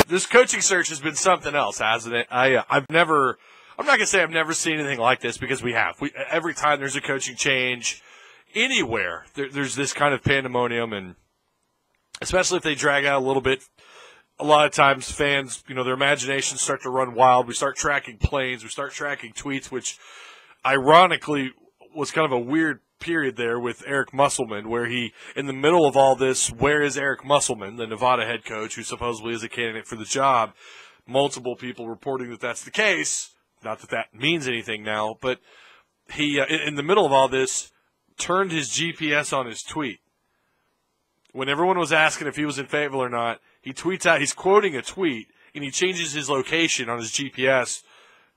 This coaching search has been something else, hasn't it? I'm not going to say I've never seen anything like this, because we have. Every time there's a coaching change anywhere, there's this kind of pandemonium, and especially if they drag out a little bit, a lot of times fans, their imaginations start to run wild. We start tracking planes. We start tracking tweets, which ironically was kind of a weird period there with Eric Musselman, where he, in the middle of all this, where is Eric Musselman, the Nevada head coach who supposedly is a candidate for the job? Multiple people reporting that that's the case. Not that that means anything now, but he, in the middle of all this, turned his GPS on his tweet. When everyone was asking if he was in Fayetteville or not, he tweets out, he's quoting a tweet, and he changes his location on his GPS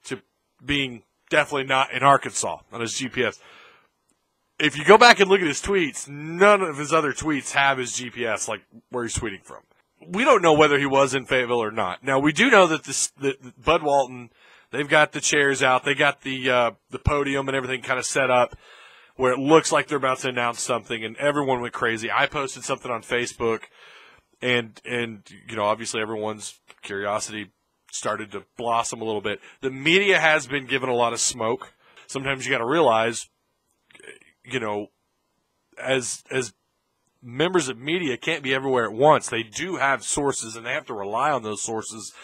to being definitely not in Arkansas on his GPS. If you go back and look at his tweets, none of his other tweets have his GPS, like where he's tweeting from. We don't know whether he was in Fayetteville or not. Now, we do know that that Bud Walton, they've got the chairs out, they got the podium and everything kind of set up where it looks like they're about to announce something, and everyone went crazy. I posted something on Facebook, and obviously everyone's curiosity started to blossom a little bit. The media has been given a lot of smoke. Sometimes you got to realize, as members of media can't be everywhere at once. They do have sources, and they have to rely on those sources.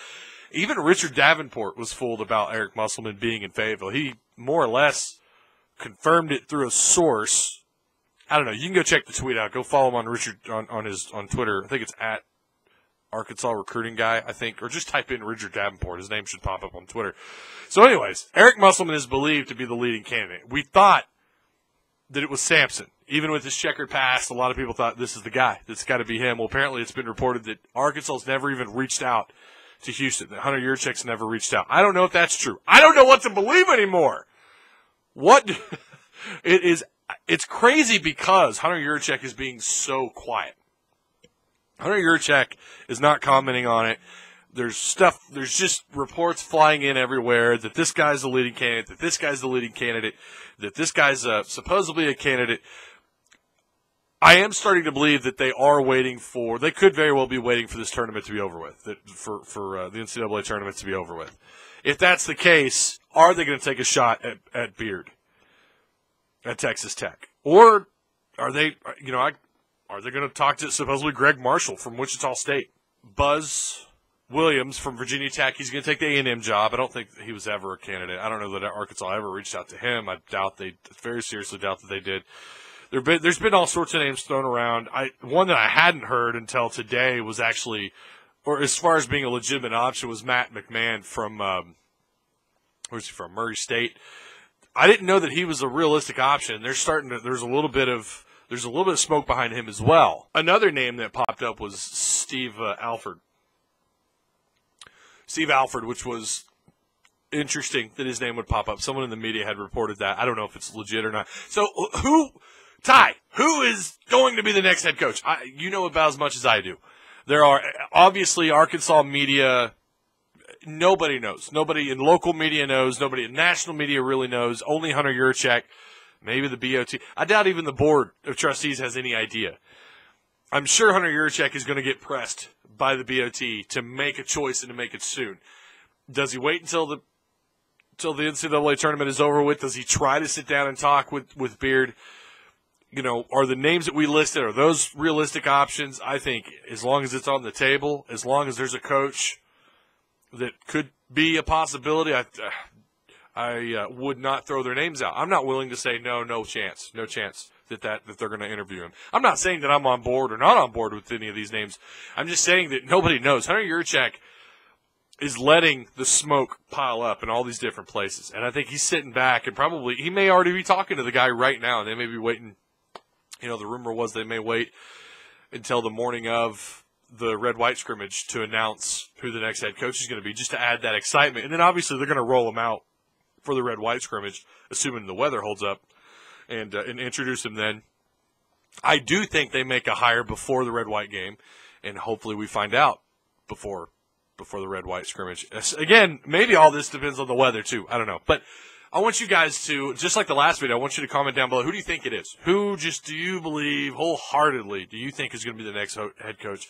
Even Richard Davenport was fooled about Eric Musselman being in Fayetteville. He more or less confirmed it through a source. I don't know. You can go check the tweet out. Go follow him on Richard on Twitter. I think it's at Arkansas Recruiting Guy, I think, or just type in Richard Davenport. His name should pop up on Twitter. So anyways, Eric Musselman is believed to be the leading candidate. We thought that it was Sampson. Even with his checkered past, a lot of people thought this is the guy. That's got to be him. Well, apparently it's been reported that Arkansas's never even reached out to Houston, that Hunter Yurchek's never reached out. I don't know if that's true. I don't know what to believe anymore. It's crazy because Hunter Yurchek is being so quiet. Hunter Yurchek is not commenting on it. There's just reports flying in everywhere that this guy's the leading candidate, that this guy's the leading candidate, that this guy's supposedly a candidate. I am starting to believe that they could very well be waiting for this tournament to be over with, for the NCAA tournament to be over with. If that's the case, are they going to take a shot at Beard at Texas Tech? Or are they going to talk to supposedly Greg Marshall from Wichita State? Buzz Williams from Virginia Tech, he's going to take the A&M job. I don't think he was ever a candidate. I don't know that Arkansas ever reached out to him. I very seriously doubt that they did. There's been all sorts of names thrown around. One that I hadn't heard until today was actually, or as far as being a legitimate option, was Matt Mcmahon from, where's he from? Murray State. I didn't know that he was a realistic option. There's a little bit of smoke behind him as well. Another name that popped up was Steve Alford. Steve Alford, which was interesting that his name would pop up. Someone in the media had reported that. I don't know if it's legit or not. So who is going to be the next head coach? You know about as much as I do. There are obviously Arkansas media. Nobody knows. Nobody in local media knows. Nobody in national media really knows. Only Hunter Yurchek, maybe the BOT. I doubt even the board of trustees has any idea. I'm sure Hunter Yurchek is going to get pressed by the BOT to make a choice and to make it soon. Does he wait until the NCAA tournament is over with? Does he try to sit down and talk with Beard? Are the names that we listed, are those realistic options? I think as long as it's on the table, as long as there's a coach that could be a possibility, I would not throw their names out. I'm not willing to say no chance that they're going to interview him. I'm not saying that I'm on board or not on board with any of these names. I'm just saying that nobody knows. Hunter Yurchek is letting the smoke pile up in all these different places, and I think he's sitting back and probably he may already be talking to the guy right now, and they may be waiting. The rumor was they may wait until the morning of the red-white scrimmage to announce who the next head coach is going to be, just to add that excitement. And then obviously they're going to roll him out for the red-white scrimmage, assuming the weather holds up, and introduce him then. I do think they make a hire before the red-white game, and hopefully we find out before the red-white scrimmage. Again, maybe all this depends on the weather too. I don't know. But I want you guys to, just like the last video, I want you to comment down below. Who do you think it is? Who do you believe wholeheartedly do you think is going to be the next head coach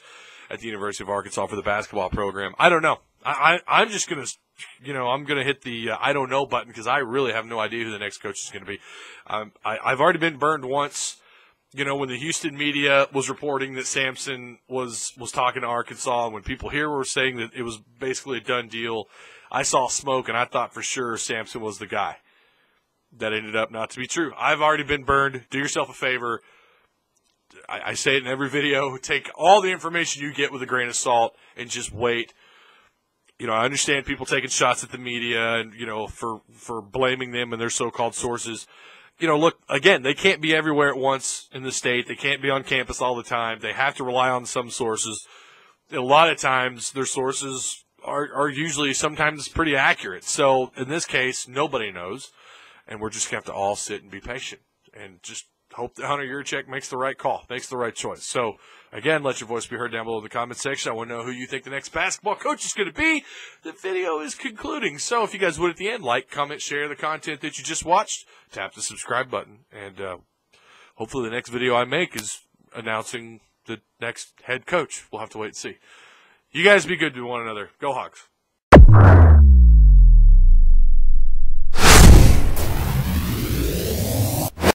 at the University of Arkansas for the basketball program. I don't know. I'm just going to, I'm going to hit the I don't know button because I really have no idea who the next coach is going to be. I've already been burned once. When the Houston media was reporting that Sampson was talking to Arkansas, and when people here were saying that it was basically a done deal, I saw smoke, and I thought for sure Sampson was the guy. That ended up not to be true. I've already been burned. Do yourself a favor. I say it in every video. Take all the information you get with a grain of salt and just wait. I understand people taking shots at the media and, for blaming them and their so-called sources. Look, again, they can't be everywhere at once in the state. They can't be on campus all the time. They have to rely on some sources. A lot of times their sources are usually sometimes pretty accurate. So in this case, nobody knows. And we're just going to have to all sit and be patient and just hope that Hunter Yurachek makes the right call, makes the right choice. So, again, let your voice be heard down below in the comment section. I want to know who you think the next basketball coach is going to be. The video is concluding. So, if you guys would at the end, like, comment, share the content that you just watched, tap the subscribe button. And hopefully the next video I make is announcing the next head coach. We'll have to wait and see. You guys be good to one another. Go Hawks.